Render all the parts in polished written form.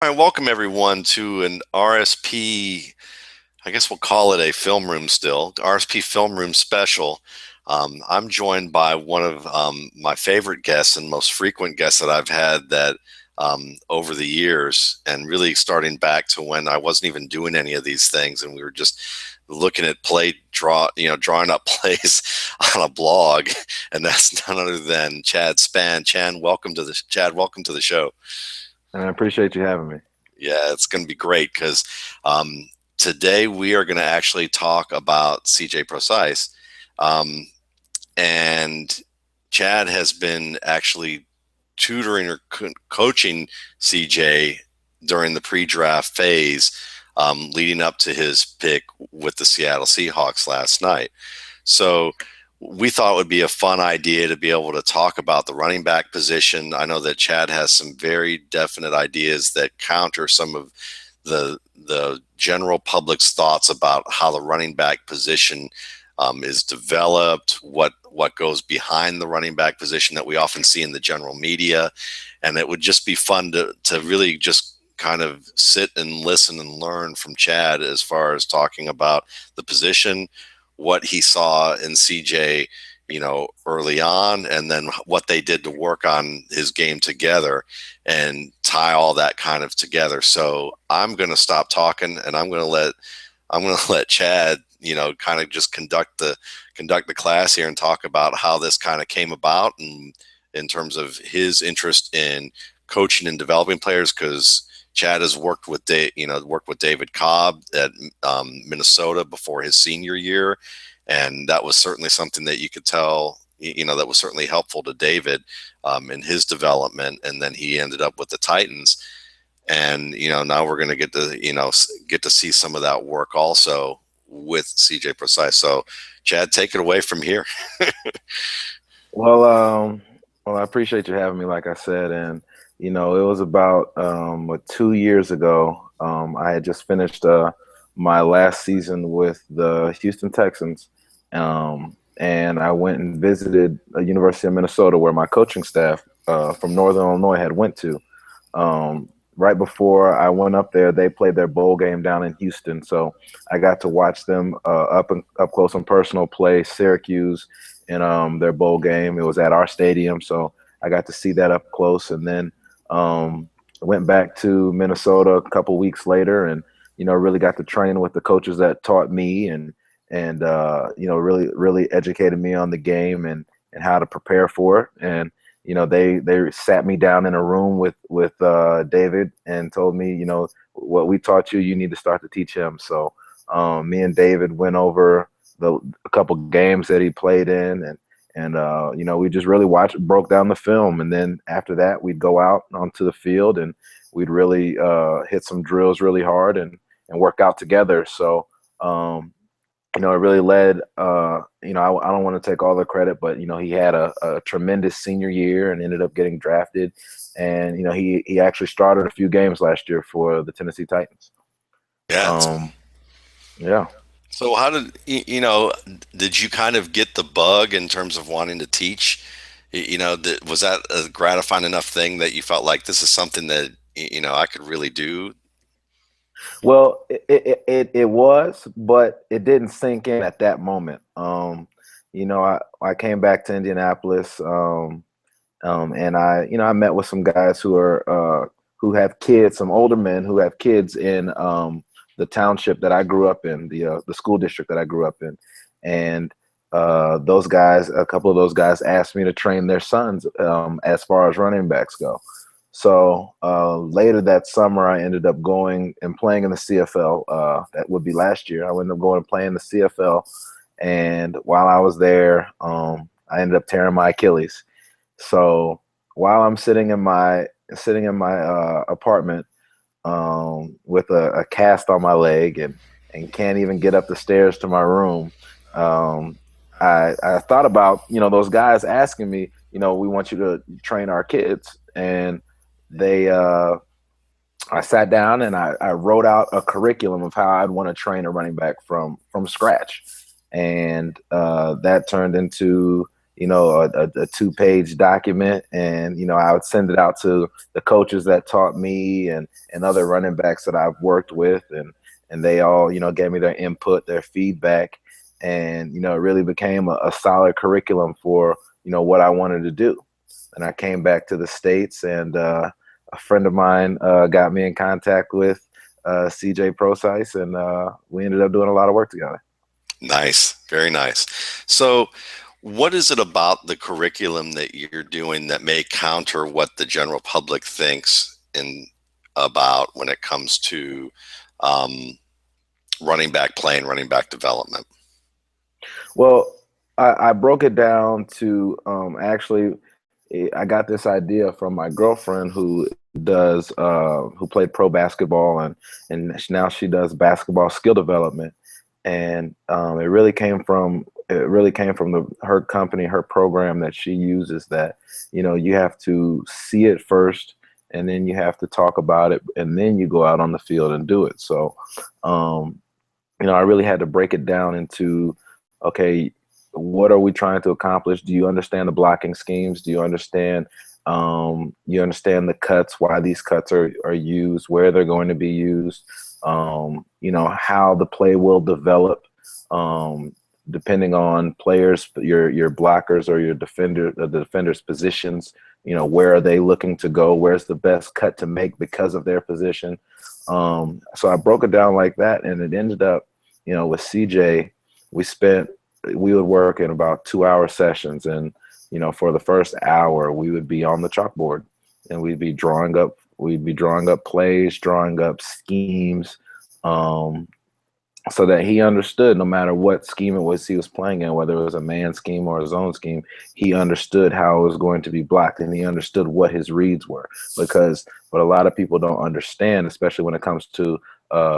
All right, welcome everyone to an RSP. I guess we'll call it a film room still, RSP film room special. I'm joined by one of my favorite guests and most frequent guests that I've had that over the years, and really starting back to when I wasn't even doing any of these things, and we were just looking at drawing up plays on a blog, and that's none other than Chad Spann. Chad. Welcome to the show. And I appreciate you having me. Yeah, it's going to be great because today we are going to actually talk about CJ Prosise. Um, and Chad has been actually tutoring or coaching CJ during the pre-draft phase, leading up to his pick with the Seattle Seahawks last night. So we thought it would be a fun idea to be able to talk about the running back position. I know that Chad has some very definite ideas that counter some of the general public's thoughts about how the running back position is developed, what goes behind the running back position that we often see in the general media. And it would just be fun to really just kind of sit and listen and learn from Chad as far as talking about the position, what he saw in CJ, early on, and then what they did to work on his game together and tie all that kind of together. So I'm going to stop talking and I'm going to let Chad, kind of just conduct the class here and talk about how this kind of came about and in terms of his interest in coaching and developing players, because Chad has worked with David Cobb at Minnesota before his senior year, and that was certainly something that you could tell, that was certainly helpful to David in his development. And then he ended up with the Titans, and now we're going to get to see some of that work also with CJ Precise. So, Chad, take it away from here. Well, I appreciate you having me, like I said, and it was about 2 years ago. I had just finished my last season with the Houston Texans, and I went and visited the University of Minnesota, where my coaching staff from Northern Illinois had went to. Right before I went up there, they played their bowl game down in Houston, so I got to watch them up close and personal play Syracuse in their bowl game. It was at our stadium, so I got to see that up close, and then went back to Minnesota a couple weeks later, and really got to train with the coaches that taught me, and really educated me on the game and how to prepare for it. And they sat me down in a room with David and told me, what we taught you, you need to start to teach him. So me and David went over a couple games that he played in, and we just really broke down the film. And then after that, we'd go out onto the field and we'd really hit some drills really hard and work out together. So it really led. I don't want to take all the credit, but he had a tremendous senior year and ended up getting drafted. And he actually started a few games last year for the Tennessee Titans. Yeah. Um, yeah. So how did you kind of get the bug in terms of wanting to teach? Was that a gratifying enough thing that you felt like this is something that, I could really do? Well, it was, but it didn't sink in at that moment. I came back to Indianapolis, and I met with some guys who have kids, some older men who have kids in the township that I grew up in, the school district that I grew up in, and a couple of those guys asked me to train their sons as far as running backs go. So later that summer, I ended up going and playing in the CFL. That would be last year. I ended up going and playing the CFL, and while I was there, I ended up tearing my Achilles. So while I'm sitting in my apartment with a cast on my leg and can't even get up the stairs to my room, um, I thought about those guys asking me, we want you to train our kids, and they I sat down and I wrote out a curriculum of how I'd want to train a running back from scratch, and that turned into a 2-page document, and I would send it out to the coaches that taught me and other running backs that I've worked with, and they all gave me their input, their feedback, and it really became a solid curriculum for what I wanted to do. And I came back to the States, and a friend of mine got me in contact with CJ Prosise, and we ended up doing a lot of work together. Nice. Very nice. So what is it about the curriculum that you're doing that may counter what the general public thinks about when it comes to running back play and running back development? Well, I broke it down to actually, I got this idea from my girlfriend who played pro basketball, and now she does basketball skill development. And it really came from her company, her program that she uses, that you have to see it first, and then you have to talk about it, and then you go out on the field and do it. So I really had to break it down into, okay, what are we trying to accomplish? Do you understand the blocking schemes? Do you understand the cuts, why these cuts are used, where they're going to be used, how the play will develop, depending on players, your blockers or your the defender's positions, where are they looking to go? Where's the best cut to make because of their position? So I broke it down like that, and it ended up, with CJ, we would work in about 2-hour sessions, and for the first hour we would be on the chalkboard, and we'd be drawing up plays, drawing up schemes, so that he understood no matter what scheme it was he was playing in, whether it was a man scheme or a zone scheme, he understood how it was going to be blocked, and he understood what his reads were. Because what a lot of people don't understand, especially when it comes to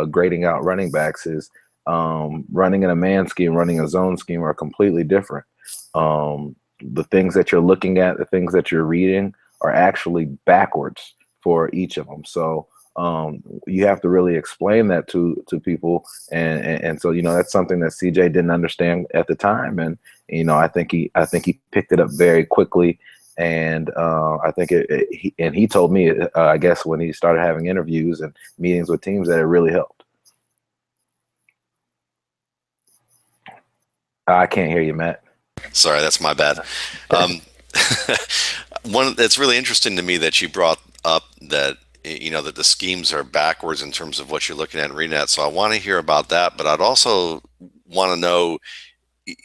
grading out running backs, is running in a man scheme, running a zone scheme are completely different. The things that you're looking at, the things that you're reading are actually backwards for each of them. So you have to really explain that to people, and so that's something that CJ didn't understand at the time, and I think he picked it up very quickly, and I think he told me, I guess when he started having interviews and meetings with teams, that it really helped. I can't hear you, Matt. Sorry, that's my bad. One that's really interesting to me that you brought up, that that the schemes are backwards in terms of what you're looking at and reading at. So I want to hear about that, but I'd also want to know,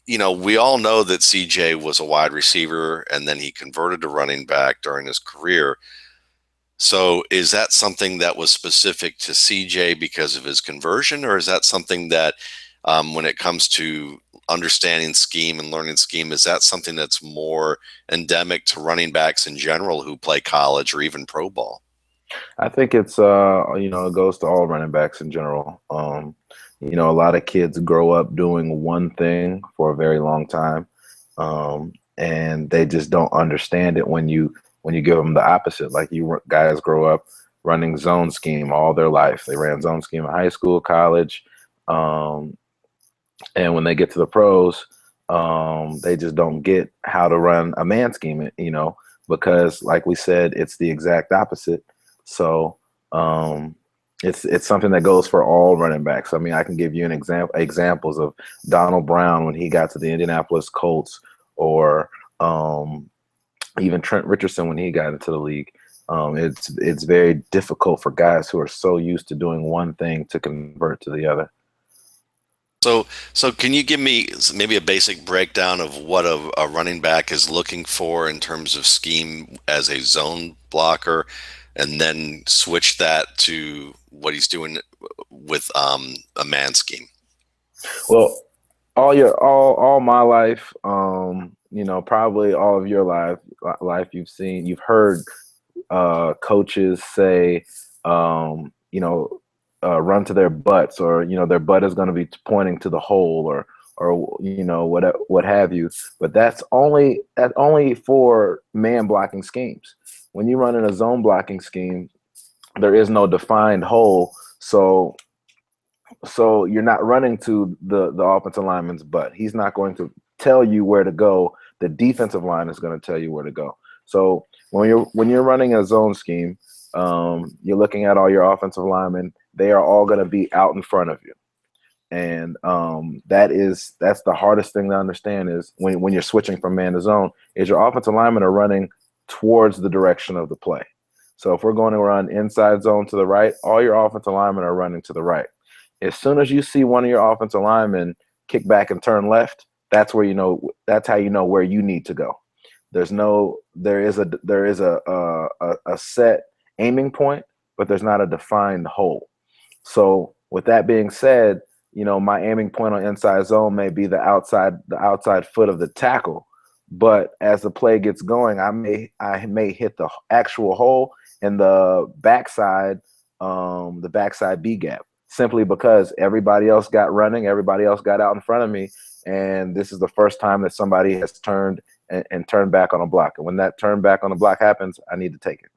we all know that CJ was a wide receiver and then he converted to running back during his career. So is that something that was specific to CJ because of his conversion, or is that something that when it comes to understanding scheme and learning scheme, is that something that's more endemic to running backs in general who play college or even pro ball? I think it's it goes to all running backs in general. A lot of kids grow up doing one thing for a very long time, and they just don't understand it when you give them the opposite. Like, you guys grow up running zone scheme all their life. They ran zone scheme in high school, college, and when they get to the pros, they just don't get how to run a man scheme, because, like we said, it's the exact opposite. So it's something that goes for all running backs. I mean, I can give you examples of Donald Brown when he got to the Indianapolis Colts, or even Trent Richardson when he got into the league. It's very difficult for guys who are so used to doing one thing to convert to the other. So can you give me maybe a basic breakdown of what a running back is looking for in terms of scheme as a zone blocker, and then switch that to what he's doing with a man scheme? Well, all my life, probably all of your life, you've heard coaches say, run to their butts, or their butt is going to be pointing to the hole, or what have you. But that's only for man blocking schemes. When you run in a zone blocking scheme, there is no defined hole, so you're not running to the offensive lineman's butt. He's not going to tell you where to go The defensive line is going to tell you where to go. So when you're running a zone scheme, you're looking at all your offensive linemen. They are all going to be out in front of you. And that's the hardest thing to understand is when you're switching from man to zone is your offensive linemen are running towards the direction of the play. So if we're going to run inside zone to the right, all your offensive linemen are running to the right. As soon as you see one of your offensive linemen kick back and turn left, that's how you know where you need to go. There is a set aiming point, but there's not a defined hole. So with that being said, my aiming point on inside zone may be the outside foot of the tackle, but as the play gets going, I may hit the actual hole in the backside B gap, simply because everybody else got running, everybody else got out in front of me, and this is the first time that somebody has turned and turned back on a block. And when that turn back on the block happens, I need to take it.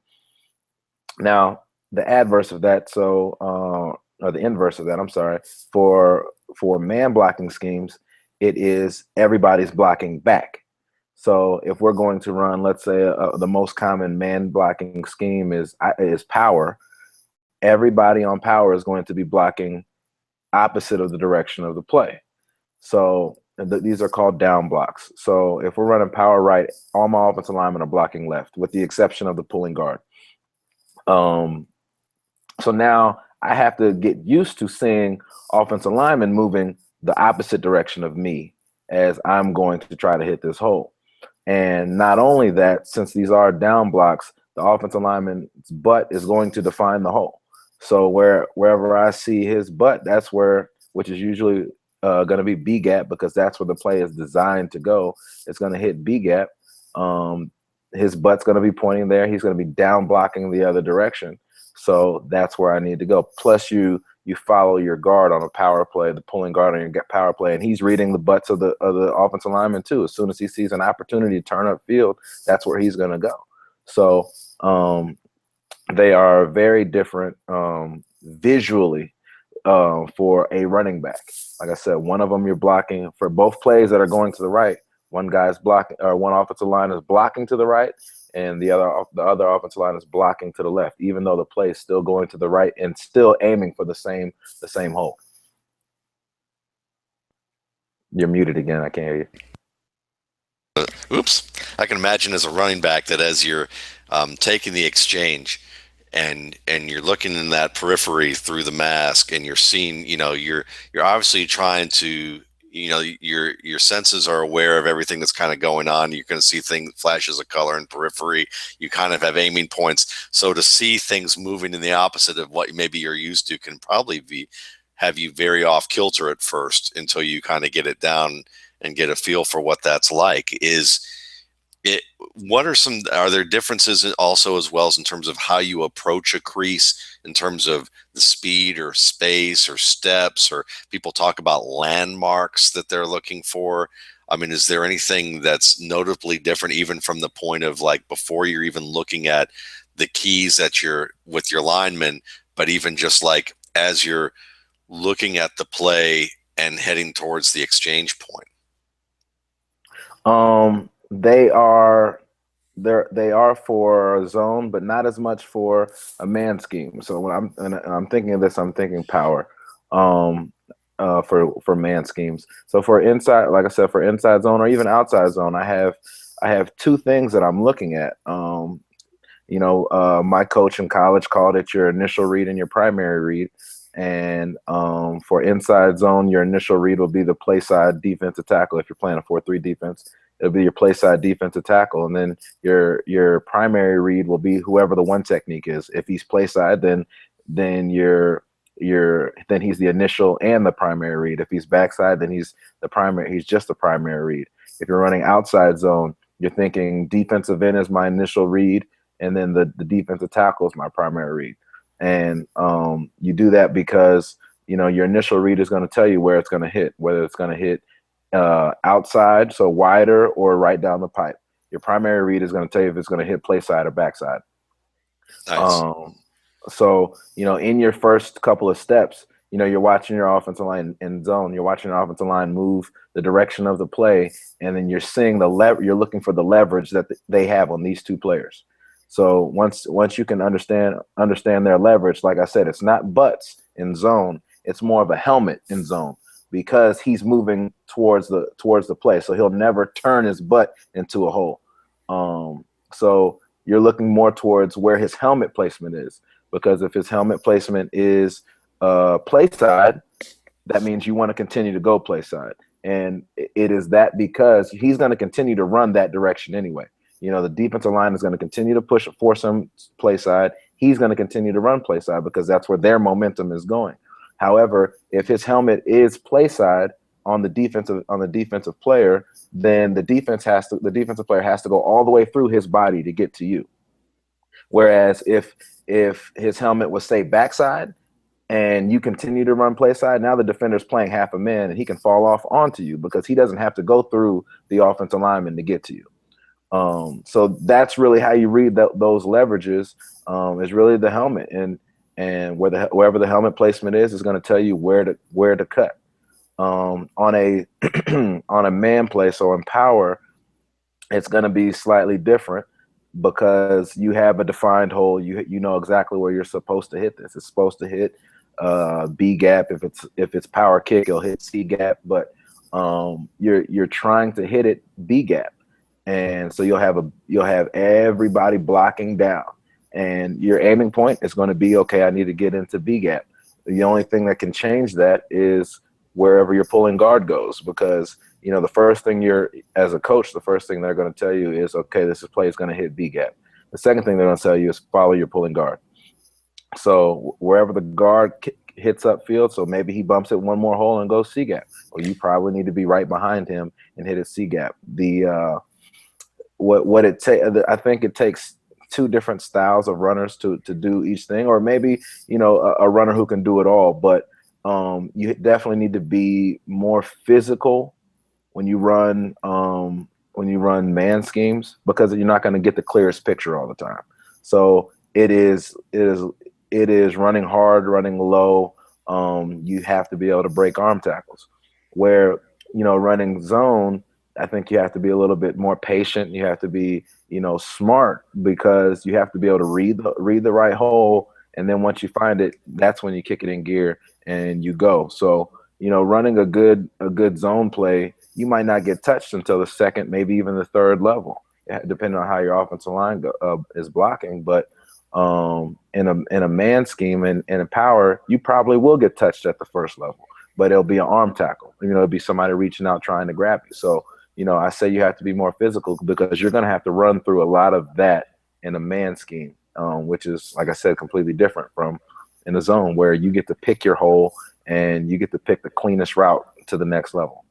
Now, the adverse of that, or the inverse of that, I'm sorry, for man blocking schemes, it is everybody's blocking back. So if we're going to run, let's say the most common man blocking scheme is power, everybody on power is going to be blocking opposite of the direction of the play. So these are called down blocks. So if we're running power right, all my offensive linemen are blocking left, with the exception of the pulling guard. So now I have to get used to seeing offensive linemen moving the opposite direction of me as I'm going to try to hit this hole. And not only that, since these are down blocks, the offensive lineman's butt is going to define the hole. So wherever I see his butt, that's which is usually going to be B gap, because that's where the play is designed to go. It's going to hit B gap. His butt's going to be pointing there. He's going to be down blocking the other direction. So that's where I need to go. Plus you follow your guard on a power play, the pulling guard on your power play, and he's reading the butts of the offensive lineman too. As soon as he sees an opportunity to turn up field, that's where he's going to go. So they are very different visually for a running back. Like I said, one of them you're blocking for both plays that are going to the right. One guy's blocking, or one offensive line is blocking to the right, and the other offensive line is blocking to the left, even though the play is still going to the right and still aiming for the same hole. You're muted again. I can't hear you. Oops. I can imagine as a running back that as you're taking the exchange and you're looking in that periphery through the mask, and you're seeing, you're obviously trying to, your senses are aware of everything that's kind of going on. You're going to see flashes of color in periphery. You kind of have aiming points. So to see things moving in the opposite of what maybe you're used to can probably have you very off kilter at first until you kind of get it down and get a feel for what that's like. Are there differences also as well as in terms of how you approach a crease, in terms of the speed or space or steps, or people talk about landmarks that they're looking for? I mean, is there anything that's notably different, even from the point of like before you're even looking at the keys that you're with your linemen, but even just like as you're looking at the play and heading towards the exchange point? They are for zone, but not as much for a man scheme. So when I'm thinking of this, I'm thinking power for man schemes. So for inside, like I said, for inside zone or even outside zone, I have two things that I'm looking at. My coach in college called it your initial read and your primary read. And for inside zone, your initial read will be the play side defensive tackle. If you're playing a 4-3 defense, it'll be your play side defensive tackle. And then your primary read will be whoever the one technique is. If he's play side, then he's the initial and the primary read. If he's backside, then he's just the primary read. If you're running outside zone, you're thinking defensive end is my initial read, and then the defensive tackle is my primary read. And you do that because your initial read is going to tell you where it's going to hit, whether it's going to hit outside, so wider, or right down the pipe. Your primary read is going to tell you if it's going to hit play side or backside. Nice. So in your first couple of steps, you're watching your offensive line in zone. You're watching your offensive line move the direction of the play, and then you're seeing you're looking for the leverage that they have on these two players. So once you can understand their leverage, like I said, it's not butts in zone. It's more of a helmet in zone because he's moving towards the play. So he'll never turn his butt into a hole. So you're looking more towards where his helmet placement is, because if his helmet placement is play side, that means you want to continue to go play side. And it is that because he's going to continue to run that direction anyway. The defensive line is going to continue to force him play side. He's going to continue to run play side because that's where their momentum is going. However, if his helmet is play side on the defensive player, then the defensive player has to go all the way through his body to get to you. Whereas if his helmet was, say, backside, and you continue to run play side, now the defender's playing half a man and he can fall off onto you because he doesn't have to go through the offensive lineman to get to you. So that's really how you read those leverages, is really the helmet, and wherever the helmet placement is going to tell you where to cut. On a on a man play, so in power, it's going to be slightly different because you have a defined hole. You know exactly where you're supposed to hit this. It's supposed to hit B gap. If it's power kick, it'll hit C gap, but you're trying to hit it B gap, and so you'll have everybody blocking down, and your aiming point is going to be, okay, I need to get into B gap. The only thing that can change that is wherever your pulling guard goes, because the first thing as a coach, the first thing they're going to tell you is, okay, this play is going to hit B gap. The second thing they're going to tell you is follow your pulling guard. So wherever the guard hits upfield, so maybe he bumps it one more hole and goes C gap, or you probably need to be right behind him and hit it C gap. I think it takes two different styles of runners to do each thing, or maybe a runner who can do it all. But you definitely need to be more physical when you run man schemes, because you're not going to get the clearest picture all the time. So it is running hard, running low. You have to be able to break arm tackles. Where running zone, I think you have to be a little bit more patient. You have to be smart, because you have to be able to read the right hole, and then once you find it, that's when you kick it in gear and you go. So running a good zone play, you might not get touched until the second, maybe even the third level, depending on how your offensive line is blocking. But in a man scheme and in power, you probably will get touched at the first level, but it'll be an arm tackle. It'll be somebody reaching out trying to grab you. So I say you have to be more physical, because you're going to have to run through a lot of that in a man scheme, which is, like I said, completely different from in a zone, where you get to pick your hole and you get to pick the cleanest route to the next level.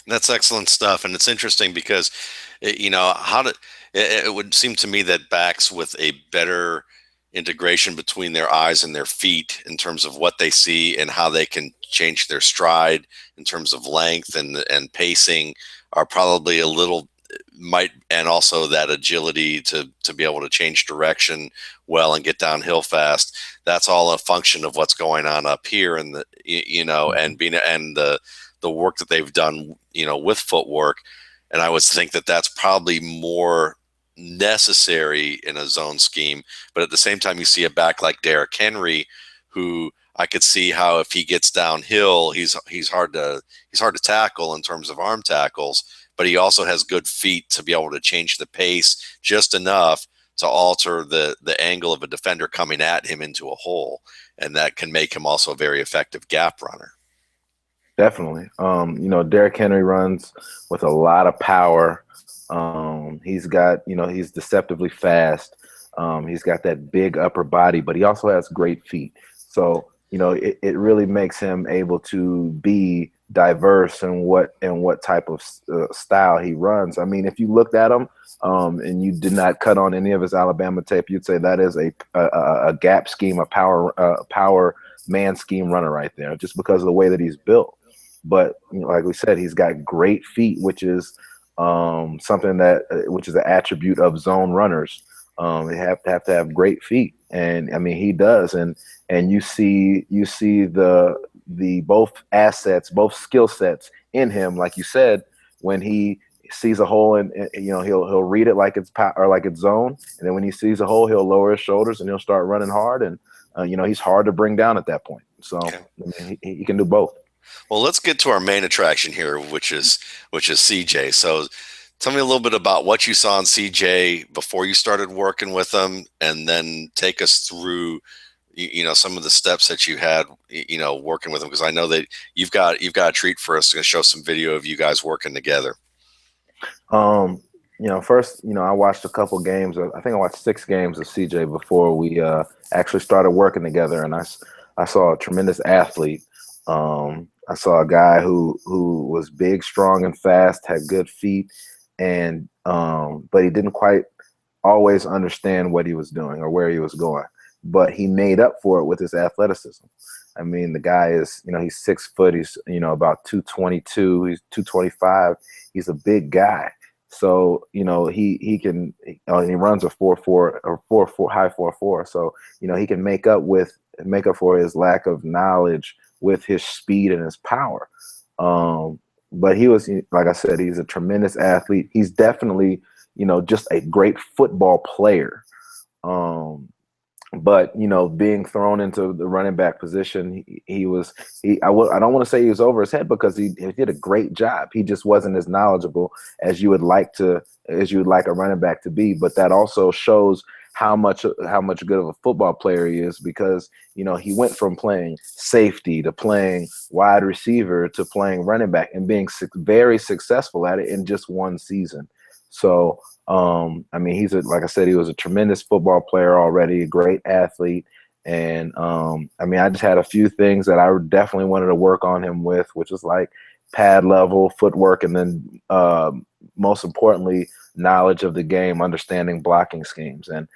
That's excellent stuff. And it's interesting because, it would seem to me that backs with a better integration between their eyes and their feet in terms of what they see and how they can change their stride in terms of length and pacing are probably a little and also that agility to be able to change direction well and get downhill fast. That's all a function of what's going on up here and the work that they've done, with footwork. And I would think that that's probably more necessary in a zone scheme. But at the same time, you see a back like Derrick Henry, who I could see how if he gets downhill, he's hard to tackle in terms of arm tackles, but he also has good feet to be able to change the pace just enough to alter the angle of a defender coming at him into a hole. And that can make him also a very effective gap runner. Definitely. Derrick Henry runs with a lot of power. He's deceptively fast. He's got that big upper body, but he also has great feet. So, it really makes him able to be diverse in what type of style he runs. I mean, if you looked at him and you did not cut on any of his Alabama tape, you'd say that is a gap scheme, a power man scheme runner right there, just because of the way that he's built. But like we said, he's got great feet, which is something which is an attribute of zone runners. They have to have great feet, and I mean he does. And you see the the both assets, both skill sets in him. Like you said, when he sees a hole and he'll read it like it's or like it's zone, and then when he sees a hole, he'll lower his shoulders and he'll start running hard, and he's hard to bring down at that point. So Okay. I mean, he can do both. Well, let's get to our main attraction here, which is CJ. So tell me a little bit about what you saw in CJ before you started working with him, and then take us through some of the steps that you had working with him, because I know that you've got a treat for us to show some video of you guys working together. First, I watched a couple games. I think I watched 6 games of CJ before we actually started working together, and I saw a tremendous athlete. I saw a guy who was big, strong, and fast, had good feet, and but he didn't quite always understand what he was doing or where he was going. But he made up for it with his athleticism. I mean, the guy is, he's 6 foot. He's, about 222. He's 225. He's a big guy. So, he can, he runs a 4.4 or 4.4 high 4.4. So, he can make up for his lack of knowledge with his speed and his power. But he was, like I said, he's a tremendous athlete. He's definitely, just a great football player. But being thrown into the running back position, I don't want to say he was over his head, because he did a great job. He just wasn't as knowledgeable as you would like a running back to be. But that also shows how much good of a football player he is, because he went from playing safety to playing wide receiver to playing running back, and being very successful at it in just one season. So I mean, like I said, he was a tremendous football player already, a great athlete. And I mean, I just had a few things that I definitely wanted to work on him with, which was like pad level, footwork, and then most importantly, knowledge of the game, understanding blocking schemes. And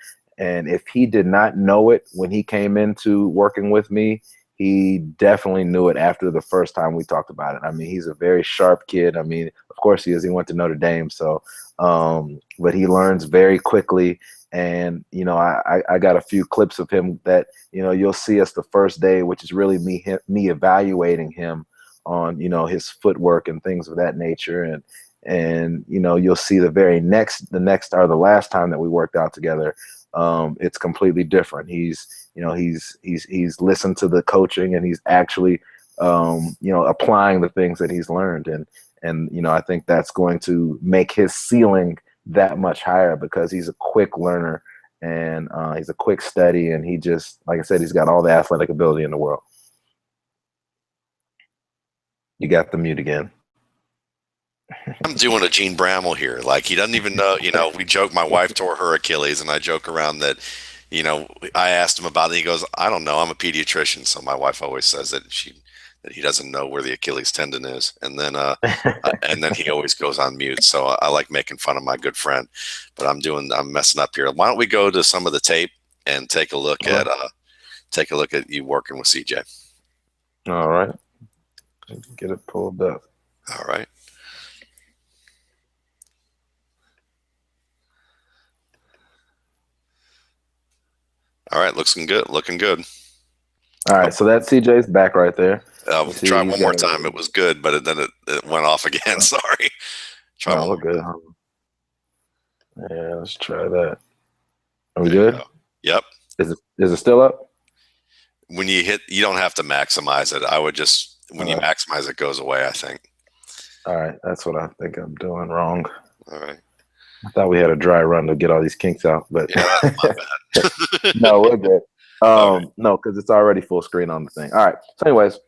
if he did not know it when he came into working with me, he definitely knew it after the first time we talked about it. I mean, he's a very sharp kid. I mean, of course he is. He went to Notre Dame. So, but he learns very quickly. And, I got a few clips of him that, you'll see us the first day, which is really me evaluating him on, his footwork and things of that nature. And you'll see the next or the last time that we worked out together, it's completely different. He's listened to the coaching, and he's actually, applying the things that he's learned. And I think that's going to make his ceiling that much higher, because he's a quick learner, and he's a quick study, and he just, like I said, he's got all the athletic ability in the world. You got the mute again. I'm doing a Gene Bramwell here. Like, he doesn't even know, we joke, my wife tore her Achilles, and I joke around that, I asked him about it. He goes, I don't know. I'm a pediatrician. So my wife always says that he doesn't know where the Achilles tendon is. And then, and then he always goes on mute. So I like making fun of my good friend, but I'm messing up here. Why don't we go to some of the tape and take a look at you working with CJ. All right. Get it pulled up. All right. All right, looking good. All right, so that's CJ's back right there. Try one more time. It was good, but then it went off again. Sorry. Try one more. Good. Yeah, let's try that. Are we good? Yep. Is it still up? When you hit, you don't have to maximize it. I would just, when you maximize it, goes away, I think. All right, that's what I think I'm doing wrong. All right. I thought we had a dry run to get all these kinks out, but yeah, that's my bad. No, we're good. No, because it's already full screen on the thing. All right. So, anyways,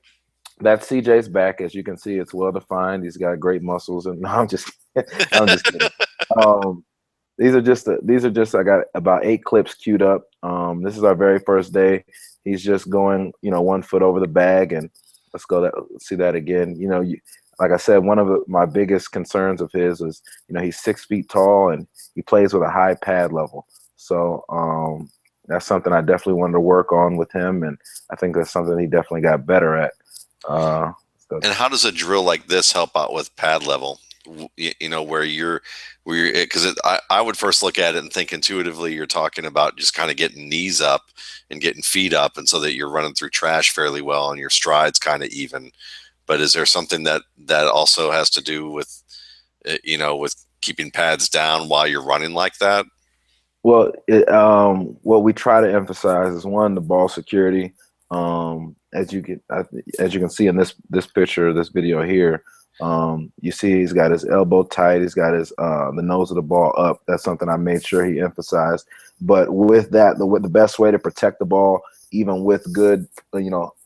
that's CJ's back. As you can see, it's well defined. He's got great muscles, and no, I'm just kidding. These are just. I got about 8 clips queued up. This is our very first day. He's just going, 1 foot over the bag, and let's see that again. Like I said, one of my biggest concerns of his is, he's 6 feet tall, and he plays with a high pad level. So that's something I definitely wanted to work on with him, and I think that's something he definitely got better at. And how does a drill like this help out with pad level? where you're, because I would first look at it and think intuitively you're talking about just kind of getting knees up and getting feet up, and so that you're running through trash fairly well and your stride's kind of even. But is there something that also has to do with, with keeping pads down while you're running like that? Well, what we try to emphasize is, one, the ball security. As you can see in this picture, this video here, you see he's got his elbow tight. He's got his the nose of the ball up. That's something I made sure he emphasized. But with that, the best way to protect the ball, even with good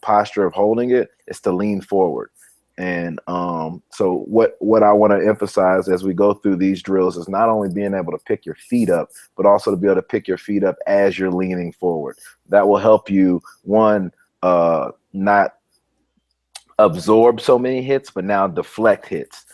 posture of holding it, is to lean forward. And so what I want to emphasize as we go through these drills is not only being able to pick your feet up, but also to be able to pick your feet up as you're leaning forward. That will help you, one, not absorb so many hits, but now deflect hits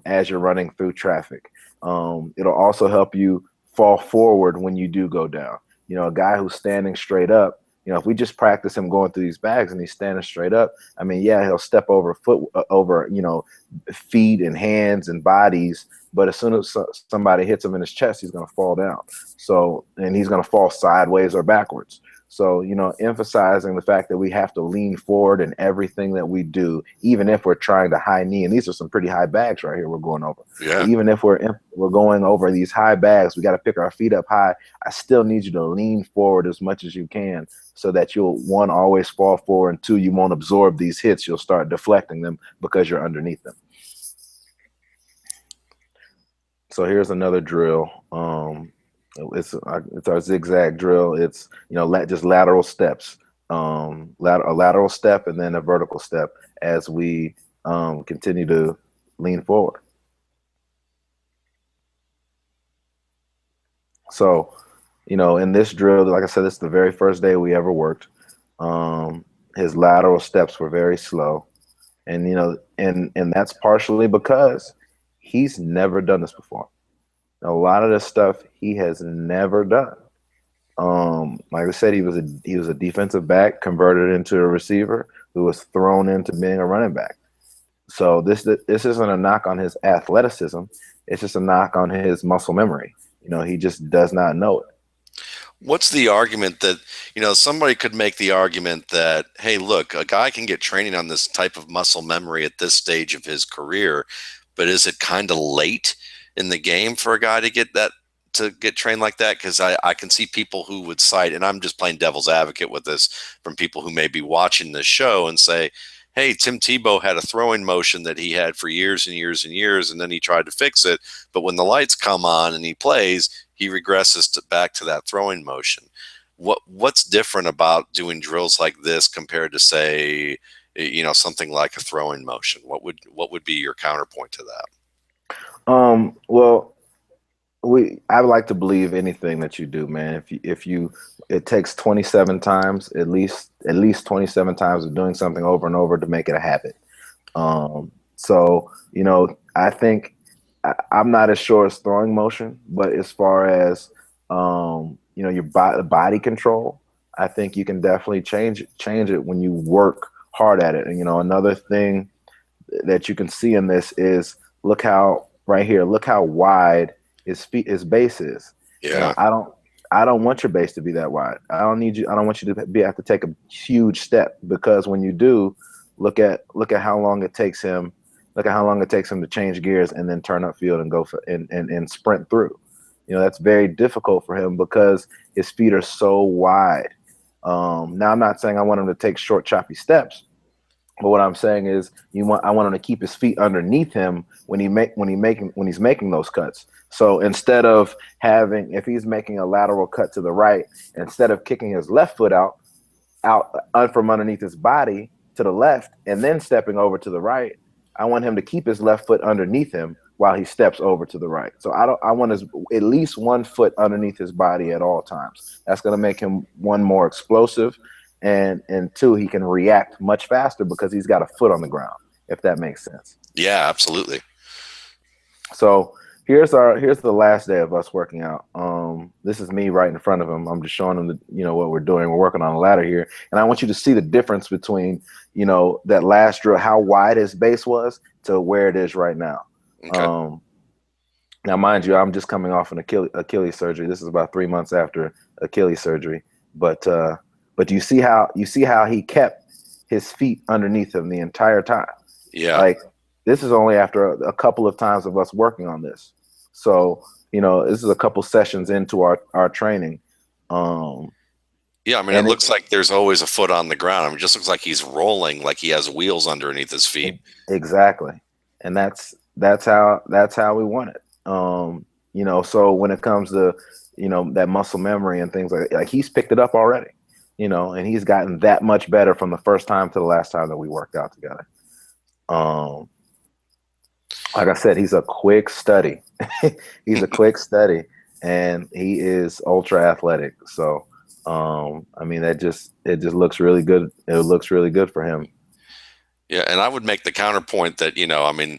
as you're running through traffic. It'll also help you fall forward when you do go down. A guy who's standing straight up, if we just practice him going through these bags and he's standing straight up, I mean, yeah, he'll step over over feet and hands and bodies, but as soon as somebody hits him in his chest, he's going to fall down. So, and he's going to fall sideways or backwards. So, emphasizing the fact that we have to lean forward in everything that we do, even if we're trying to high knee, and these are some pretty high bags right here we're going over. Yeah. But even if we're going over these high bags, we got to pick our feet up high. I still need you to lean forward as much as you can, so that you'll, one, always fall forward, and two, you won't absorb these hits. You'll start deflecting them because you're underneath them. So here's another drill. It's our zigzag drill. It's just lateral steps, a lateral step and then a vertical step as we continue to lean forward. So, in this drill, like I said, this is the very first day we ever worked. His lateral steps were very slow, and and that's partially because he's never done this before. A lot of this stuff he has never done. Like I said, he was a defensive back converted into a receiver who was thrown into being a running back. So this isn't a knock on his athleticism. It's just a knock on his muscle memory. He just does not know it. What's the argument that, somebody could make the argument that, hey, look, a guy can get training on this type of muscle memory at this stage of his career, but is it kind of late in the game for a guy to get trained like that? Because I can see people who would cite, and I'm just playing devil's advocate with this, from people who may be watching this show and say, hey, Tim Tebow had a throwing motion that he had for years and years and years, and then he tried to fix it. But when the lights come on and he plays, he regresses back to that throwing motion. What's different about doing drills like this compared to, say, something like a throwing motion? What would be your counterpoint to that? Well, I would like to believe anything that you do, man. It takes 27 times, at least 27 times of doing something over and over to make it a habit. So, I think I'm not as sure as throwing motion, but as far as, your body control, I think you can definitely change it when you work hard at it. And, another thing that you can see in this is, look how wide his base is. Yeah. I don't want your base to be that wide. I don't want you to have to take a huge step, because when you do, look at how long it takes him. Look at how long it takes him to change gears and then turn upfield and go and sprint through. That's very difficult for him because his feet are so wide. Now, I'm not saying I want him to take short, choppy steps, but what I'm saying is I want him to keep his feet underneath him when he's making those cuts. So instead of if he's making a lateral cut to the right, instead of kicking his left foot out from underneath his body to the left and then stepping over to the right, I want him to keep his left foot underneath him while he steps over to the right. So I want at least 1 foot underneath his body at all times. That's going to make him, one, more explosive, and two, he can react much faster because he's got a foot on the ground, if that makes sense. Yeah, absolutely. So here's the last day of us working out. This is me right in front of him. I'm just showing him what we're doing. We're working on a ladder here, and I want you to see the difference between that last drill, how wide his base was, to where it is right now. Okay. Um, Now, mind you, I'm just coming off an Achilles surgery. This is about 3 months after Achilles surgery. But you see how he kept his feet underneath him the entire time. Yeah. Like, this is only after a couple of times of us working on this. So, this is a couple sessions into our training. Um, Yeah, I mean, it and looks like there's always a foot on the ground. I mean, it just looks like he's rolling, like he has wheels underneath his feet. exactly. And that's how we want it. So when it comes to, that muscle memory and things like he's picked it up already, and he's gotten that much better from the first time to the last time that we worked out together. Um, like I said, he's a quick study. He's a quick study, and he is ultra athletic. So, I mean, it just looks really good. It looks really good for him. Yeah, and I would make the counterpoint that, I mean,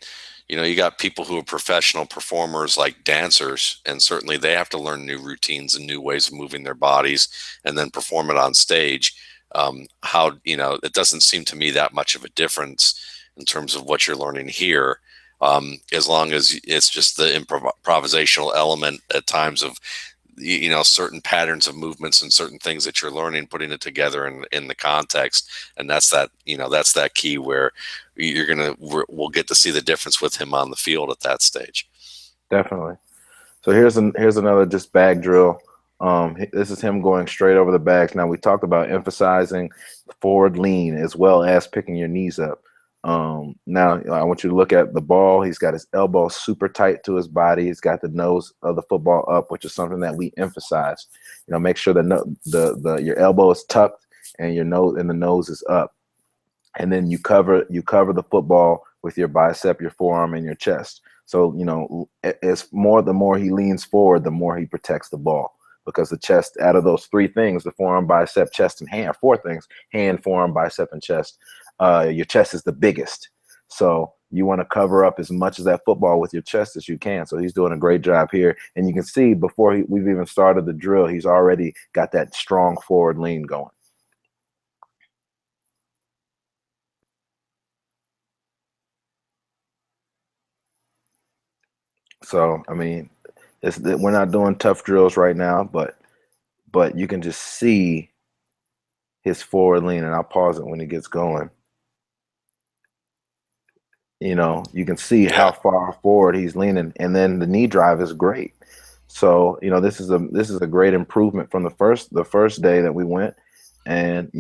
you got people who are professional performers like dancers, and certainly they have to learn new routines and new ways of moving their bodies and then perform it on stage. It doesn't seem to me that much of a difference in terms of what you're learning here, as long as it's just the improvisational element at times of certain patterns of movements and certain things that you're learning, putting it together in the context. And that's that key where we'll get to see the difference with him on the field at that stage. Definitely. So here's another just bag drill. This is him going straight over the bags. Now, we talked about emphasizing forward lean as well as picking your knees up. Now I want you to look at the ball. He's got his elbow super tight to his body. He's got the nose of the football up, which is something that we emphasize. Make sure that your elbow is tucked and the nose is up. And then you cover the football with your bicep, your forearm, and your chest. So, the more he leans forward, the more he protects the ball, because the chest, out of those three things, the forearm, bicep, chest, and hand, four things: hand, forearm, bicep, and chest. Your chest is the biggest. So you want to cover up as much of that football with your chest as you can. So he's doing a great job here. And you can see before we've even started the drill, he's already got that strong forward lean going. So, I mean, we're not doing tough drills right now, but you can just see his forward lean, and I'll pause it when he gets going. You can see Yeah. how far forward he's leaning, and then the knee drive is great. So, this is a great improvement from the first day that we went. And,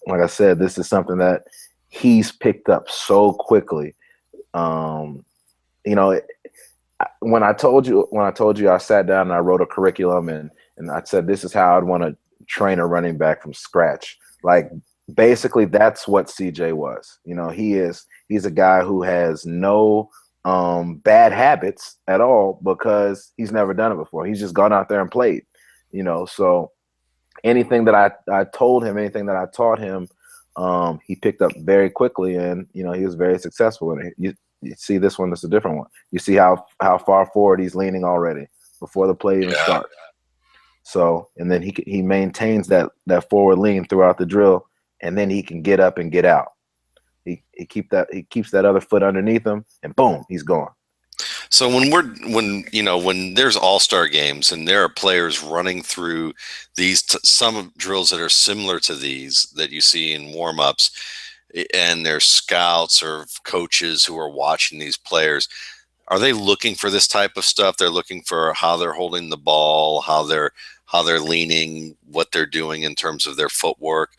like I said, this is something that he's picked up so quickly. You know, when I told you, I sat down and I wrote a curriculum, and I said, this is how I'd want to train a running back from scratch. Like, basically that's what CJ was. He's a guy who has no bad habits at all, because he's never done it before. He's just gone out there and played, so anything that I told him, anything that I taught him, he picked up very quickly, and he was very successful in it. You see this one, that's a different one. You see how far forward he's leaning already before the play even starts. So, and then he maintains that forward lean throughout the drill, and then he can get up and get out. He keeps that other foot underneath him, and boom, he's gone. So when there's all-star games and there are players running through these some drills that are similar to these that you see in warm-ups, and there's scouts or coaches who are watching these players, are they looking for this type of stuff? They're looking for how they're holding the ball, how they're leaning, what they're doing in terms of their footwork.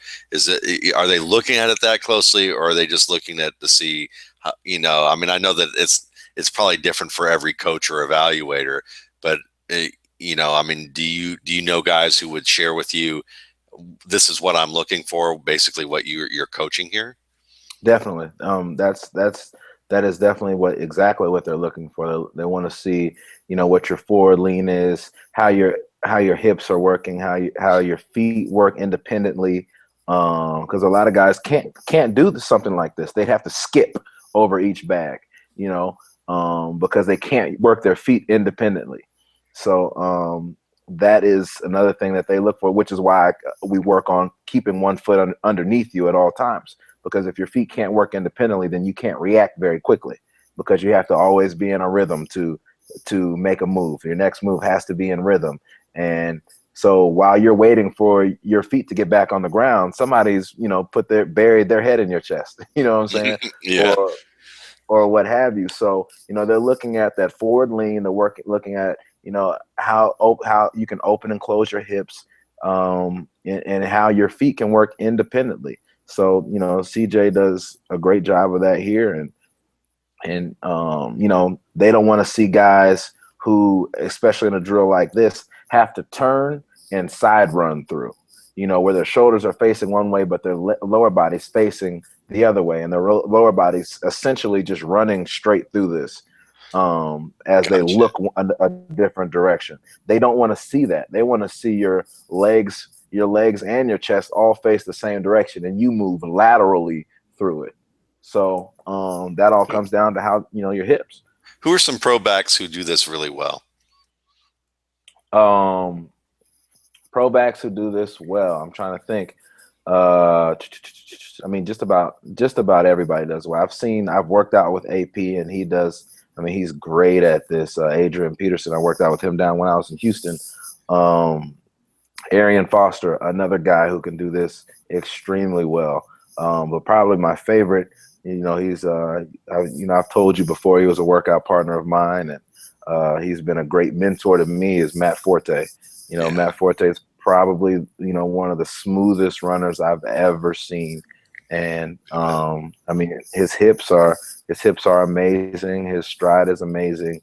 Are they looking at it that closely, or are they just looking at to see how, I mean, I know that it's probably different for every coach or evaluator, but I mean, do you know guys who would share with you, this is what I'm looking for, basically what you're coaching here? Definitely. That is definitely exactly what they're looking for. They want to see, what your forward lean is, how your hips are working, how your feet work independently. Because a lot of guys can't do something like this. They'd have to skip over each bag, because they can't work their feet independently. So that is another thing that they look for, which is why we work on keeping one foot underneath you at all times. Because if your feet can't work independently, then you can't react very quickly, because you have to always be in a rhythm to make a move. Your next move has to be in rhythm. And so while you're waiting for your feet to get back on the ground, somebody's, buried their head in your chest, you know what I'm saying? Yeah. Or what have you. So, they're looking at that forward lean, looking at, how you can open and close your hips, and how your feet can work independently. So, CJ does a great job of that here. And they don't want to see guys who, especially in a drill like this, have to turn and side run through, where their shoulders are facing one way, but their lower body's facing the other way. And their lower body's essentially just running straight through this, as they look a different direction. They don't want to see that. They want to see your legs and your chest all face the same direction, and you move laterally through it. So that all comes down to how, your hips. Who are some pro backs who do this really well? Pro backs who do this well, I'm trying to think. I mean, just about everybody does well. I've worked out with AP, and he does. I mean, he's great at this. Adrian Peterson, I worked out with him down when I was in Houston. Arian Foster, another guy who can do this extremely well. But probably my favorite, he's, I've told you before, he was a workout partner of mine, and he's been a great mentor to me, is Matt Forte. Matt Forte is probably, one of the smoothest runners I've ever seen. And I mean, his hips are amazing. His stride is amazing.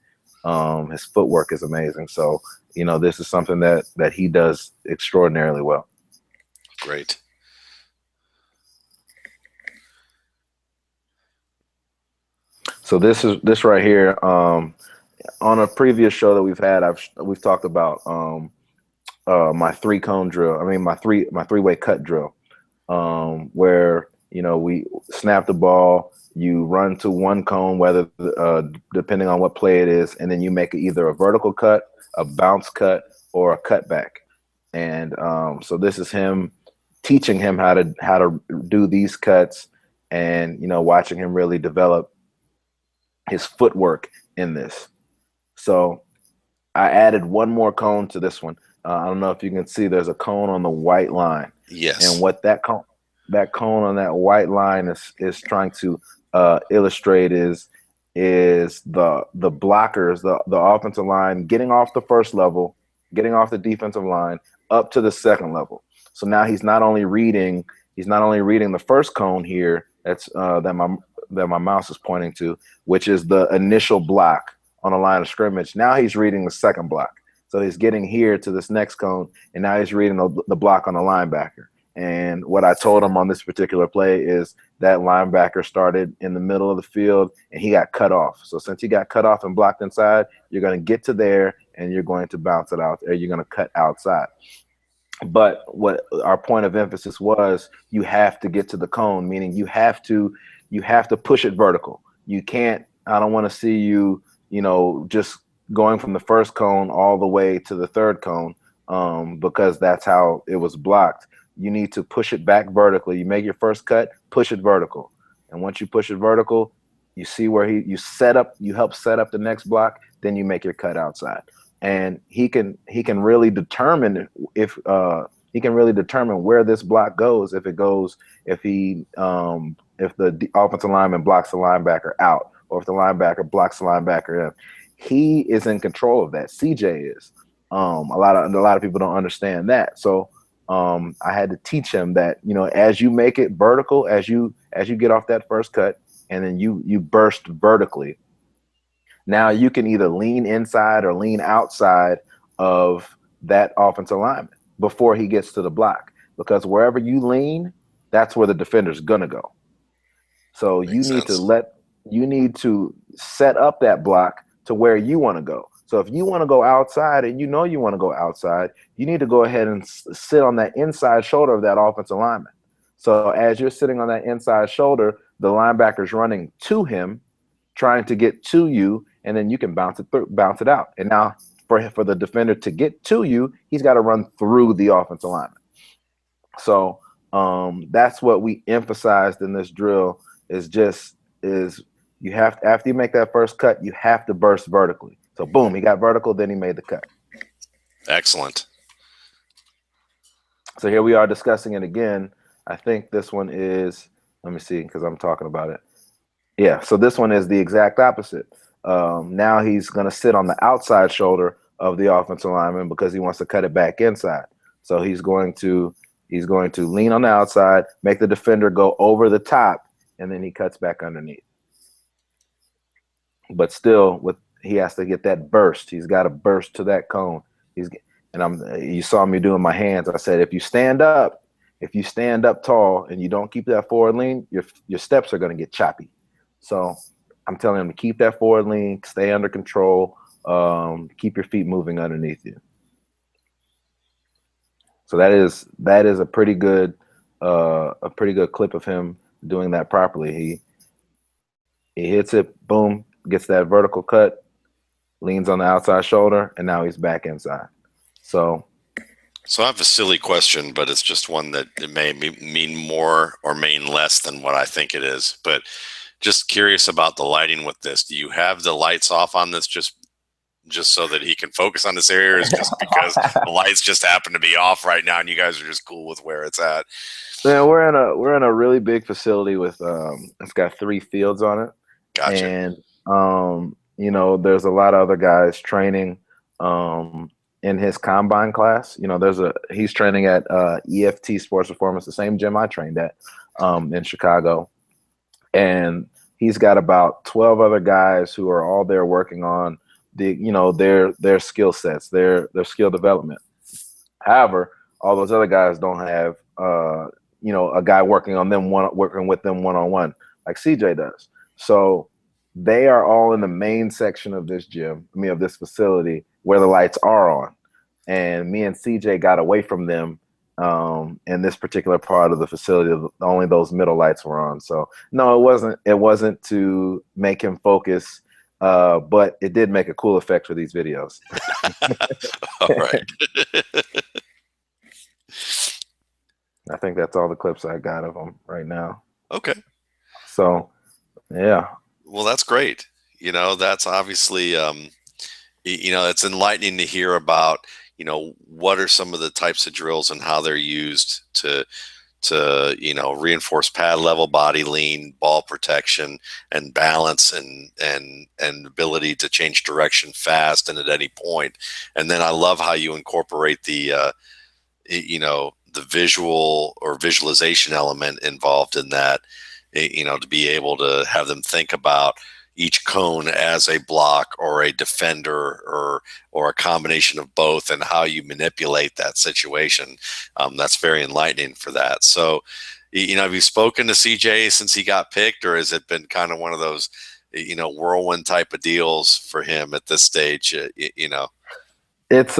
His footwork is amazing. So, this is something that he does extraordinarily well. Great. So this right here, on a previous show that we've had, we've talked about my 3-cone drill. I mean, my three-way cut drill, where we snap the ball, you run to one cone, whether depending on what play it is, and then you make either a vertical cut, a bounce cut, or a cutback. And so this is him teaching him how to do these cuts, and watching him really develop his footwork in this. So I added one more cone to this one. I don't know if you can see, there's a cone on the white line. Yes. And what that cone on that white line is trying to illustrate is the blockers, the offensive line getting off the first level, getting off the defensive line up to the second level. So now he's not only reading the first cone here, that's that my mouse is pointing to, which is the initial block on a line of scrimmage. Now he's reading the second block. So he's getting here to this next cone, and now he's reading the block on the linebacker. And what I told him on this particular play is that linebacker started in the middle of the field, and he got cut off. So since he got cut off and blocked inside, you're going to get to there, and you're going to bounce it out, or you're going to cut outside. But what our point of emphasis was, you have to get to the cone, meaning you have to push it vertical. You can't, I don't want to see you, just going from the first cone all the way to the third cone, because that's how it was blocked. You need to push it back vertically. You make your first cut, push it vertical. And once you push it vertical, you see where you help set up the next block, then you make your cut outside. And he can really determine if where this block goes, if the offensive lineman blocks the linebacker out, or if the linebacker blocks the linebacker in. He is in control of that. CJ is. A lot of people don't understand that. So I had to teach him that, as you make it vertical, as you get off that first cut, and then you burst vertically, now you can either lean inside or lean outside of that offensive lineman before he gets to the block, because wherever you lean, that's where the defender's gonna go. So you need to set up that block to where you want to go. So if you want to go outside, and you want to go outside, you need to go ahead and sit on that inside shoulder of that offensive lineman. So as you're sitting on that inside shoulder, the linebacker's running to him, trying to get to you, and then you can bounce it out. And now for the defender to get to you, he's got to run through the offensive lineman. So that's what we emphasized in this drill, is You have to, after you make that first cut, you have to burst vertically. So boom, he got vertical, then he made the cut. Excellent. So here we are discussing it again. I think this one is, let me see, because I'm talking about it. Yeah, so this one is the exact opposite. Now he's going to sit on the outside shoulder of the offensive lineman because he wants to cut it back inside. So he's going to lean on the outside, make the defender go over the top, and then he cuts back underneath. But still, he has to get that burst. He's got to burst to that cone. You saw me doing my hands. I said, if you stand up tall and you don't keep that forward lean, your steps are going to get choppy. So I'm telling him to keep that forward lean, stay under control, keep your feet moving underneath you. So that is a pretty good clip of him doing that properly. He hits it, boom, gets that vertical cut, leans on the outside shoulder, and now he's back inside. So I have a silly question, but it's just one that it may mean more or mean less than what I think it is. But just curious about the lighting with this. Do you have the lights off on this just so that he can focus on this area, or is it just because the lights just happen to be off right now and you guys are just cool with where it's at? Yeah, we're in a really big facility with it's got 3 fields on it. Gotcha. And there's a lot of other guys training in his combine class. He's training at EFT Sports Performance, the same gym I trained at in Chicago. And he's got about 12 other guys who are all there working on their skill sets, their skill development. However, all those other guys don't have a guy working with them one-on-one like CJ does. So they are all in the main section of this gym, of this facility where the lights are on. And me and CJ got away from them in this particular part of the facility. Only those middle lights were on. So no, it wasn't to make him focus, but it did make a cool effect for these videos. All right. I think that's all the clips I got of him right now. Okay. So, yeah. Well, that's great. That's obviously, it's enlightening to hear about, what are some of the types of drills and how they're used to reinforce pad level, body lean, ball protection, and balance, and ability to change direction fast and at any point. And then I love how you incorporate the visual or visualization element involved in that, to be able to have them think about each cone as a block or a defender or a combination of both, and how you manipulate that situation. That's very enlightening for that. So, have you spoken to CJ since he got picked, or has it been kind of one of those, whirlwind type of deals for him at this stage? It's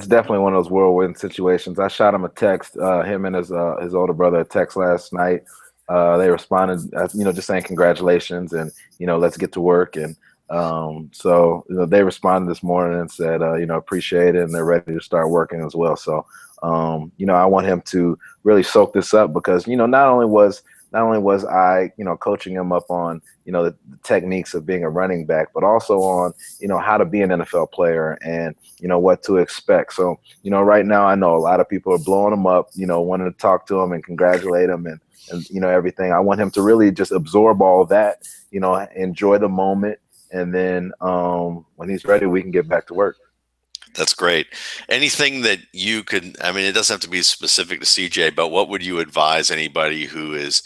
definitely one of those whirlwind situations. I shot him a text, him and his older brother a text last night. They responded, just saying congratulations and, let's get to work. And so they responded this morning and said, appreciate it, and they're ready to start working as well. So, I want him to really soak this up because, not only was I, coaching him up on, the techniques of being a running back, but also on, how to be an NFL player and, what to expect. So, right now I know a lot of people are blowing him up, wanting to talk to him and congratulate him and everything. I want him to really just absorb all of that, enjoy the moment. And then when he's ready, we can get back to work. That's great. Anything that you could, it doesn't have to be specific to CJ, but what would you advise anybody who is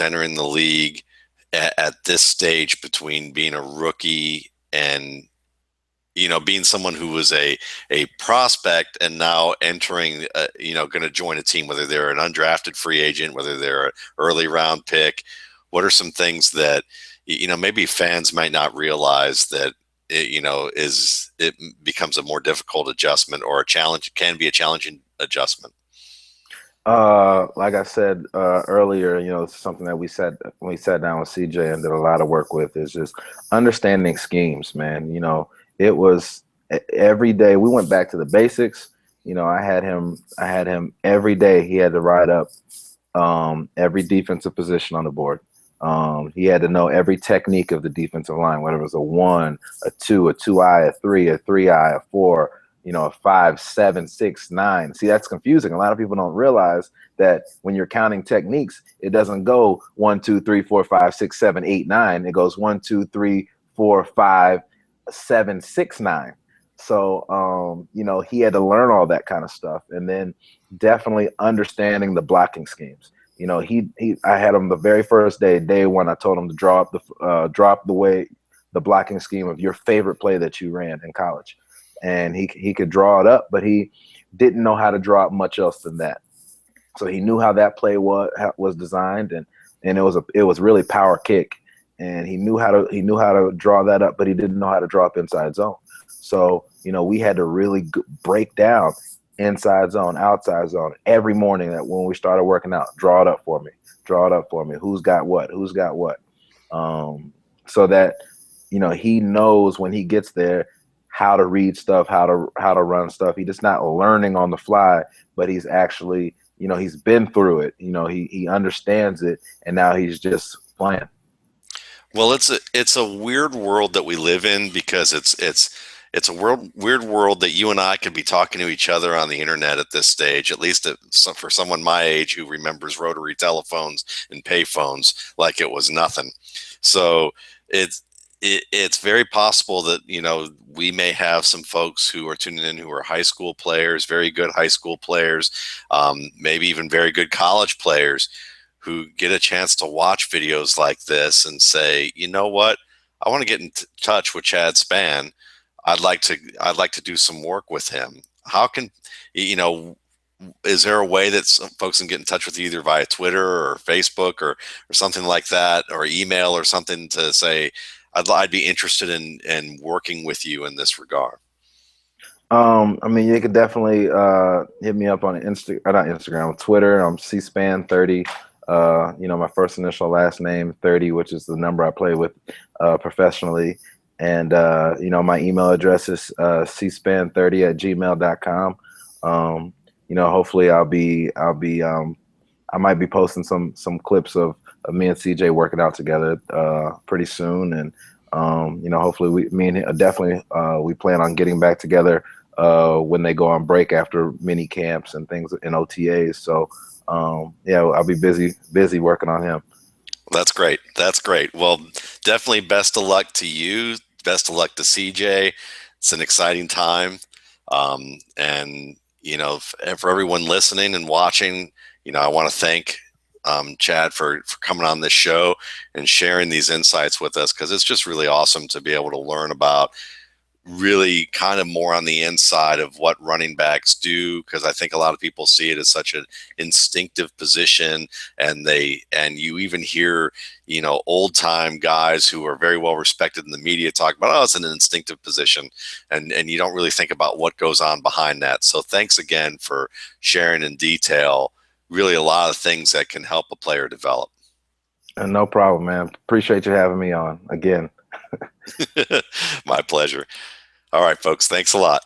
entering the league at this stage between being a rookie and, being someone who was a prospect and now entering, going to join a team, whether they're an undrafted free agent, whether they're an early round pick? What are some things that, maybe fans might not realize that, it becomes a more difficult adjustment or a challenge? It can be a challenging adjustment. Like I said earlier, it's something that we sat down with CJ and did a lot of work with is just understanding schemes, man. It was every day we went back to the basics. I had him every day. He had to ride up every defensive position on the board. He had to know every technique of the defensive line, whether it was a 1, a 2, a 2-eye, a 3-eye, a 4, a 5, 7, 6, 9. See, that's confusing. A lot of people don't realize that when you're counting techniques, it doesn't go 1, 2, 3, 4, 5, 6, 7, 8, 9. It goes 1, 2, 3, 4, 5, 7, 6, 9. So, he had to learn all that kind of stuff, and then definitely understanding the blocking schemes. I had him the very first day one. I told him to drop the blocking scheme of your favorite play that you ran in college, and he could draw it up, but he didn't know how to draw up much else than that. So he knew how that play was designed, and it was really power kick, and he knew how to draw that up, but he didn't know how to draw up inside zone. So we had to really break down inside zone, outside zone every morning. That when we started working out, draw it up for me, who's got what, so that he knows when he gets there how to read stuff, how to run stuff. He's just not learning on the fly, but he's actually he's been through it. He understands it, and now he's just playing. Well, it's a weird world that we live in, because it's a weird world that you and I could be talking to each other on the internet at this stage, at least for someone my age who remembers rotary telephones and payphones like it was nothing. So it's very possible that we may have some folks who are tuning in who are high school players, very good high school players, maybe even very good college players, who get a chance to watch videos like this and say, you know what, I want to get in touch with Chad Spann. I'd like to do some work with him. How can, is there a way that some folks can get in touch with you either via Twitter or Facebook or something like that, or email or something, to say, I'd be interested in working with you in this regard? You could definitely hit me up on not Instagram, Twitter. I'm CSpann30. My first initial, last name 30, which is the number I play with professionally. And my email address is cspann30@gmail.com. Hopefully I might be posting some clips of me and CJ working out together pretty soon, and hopefully we plan on getting back together when they go on break after mini camps and things in OTAs. So I'll be busy working on him. That's great. That's great. Well, definitely best of luck to you. Best of luck to CJ. It's an exciting time. And, for everyone listening and watching, I want to thank Chad for coming on this show and sharing these insights with us, because it's just really awesome to be able to learn about really kind of more on the inside of what running backs do, because I think a lot of people see it as such an instinctive position, and you even hear old time guys who are very well respected in the media talk about, it's an instinctive position, and you don't really think about what goes on behind that. So thanks again for sharing in detail really a lot of things that can help a player develop. No problem, man. Appreciate you having me on again. My pleasure. All right, folks. Thanks a lot.